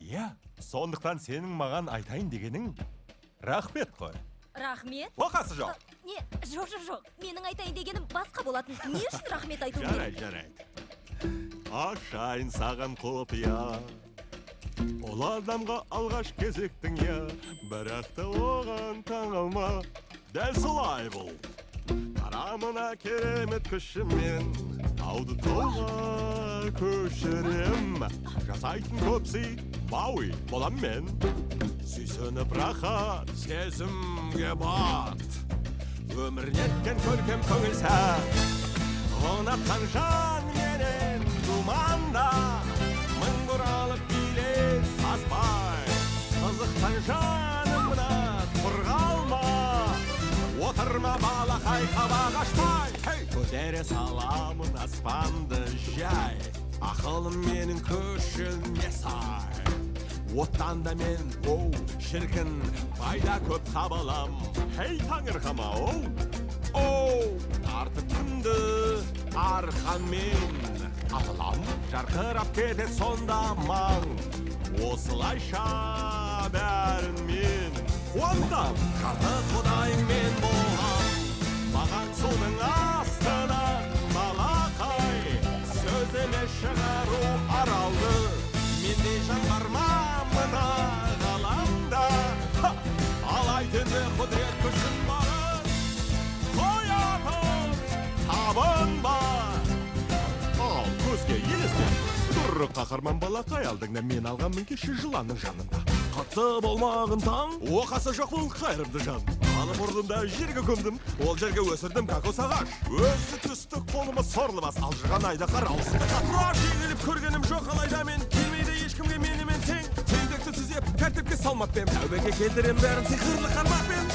Иә, сондықтан сенің маған айтайын дегенің рахмет қой. Рахмет? Оқасы жоқ. Не, жоқ. Менің айтайын дегенім басқа болатын. Не үшін рахмет айтуым керек? Жарайды. Ашайын саған құпия. Ол адамға алғаш кезектің я, бірақ та оған таңылма. Дәл солай бұл. Арамына керемет күшімен тауды тауға көшірем. Жасайтын көпсей Бауи болам мен. Сүйсініп рахат сезімге бат. Өмір неткен көркем көңіл сәт. Ұнатқан жан менен думанда. Мың бұралып билет саспай. Қызыққан жанымна тұрғалма. Отырма балақай қабақ ашпай. Көтере саламын аспанды жай. Ақылым менің көшіне сай. Оттан да мен, шіркін, пайда көп табалам. Хей таңырқама, тартып күнді арқанмен атылам. Жарқырап кетет сонда маң. Осылайша бәрін мен қуантам. Жарты құдайым мен болам. Маған судың астынан балақай. Сөзіме шығару аралды. Менде жан бар ма мына ғаламда? Алайтынды құдірет күшін барын. Қоятын табынба. Ал көзге елестен. Тұры қақарман балақай алдыңда мен алғанмын кеше жыланның жанында. Қатты болмағын таң, оқасы жоқ бұл қайырымды жан. Алып ұрдымда жерге көмдім, ол жерге өсірдім кокос ағаш. Өзі түстік қолыма сорлы бас, алжыған айда қараусында қатыраш. Егіліп көргенім жоқ алайда мен, келмейді ешкімге менімен тең. Теңдікті түзеп, тәртіпке салмаппен, тәубеге келдірем бәрін сиқырлы қармақпен.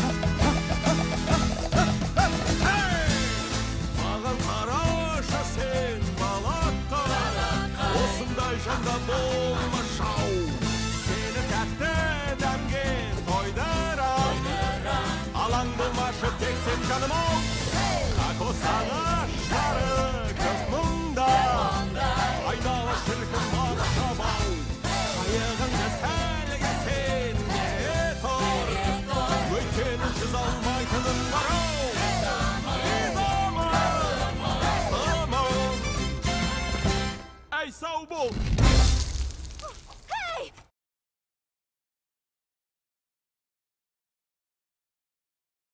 Маған қараша сен балаққа, осындай жанда болма шау. Сені тәтті дәмге тойдырам. Алаң болмашы тек сен жаным ау. Кокос ағаштары көп мұнда. Айнала шіркін бақша бау. Қайығыңды сәлге сен не тұр. Өйткені жүз алмайтының бар ау. Ризамын. Әй сау бол.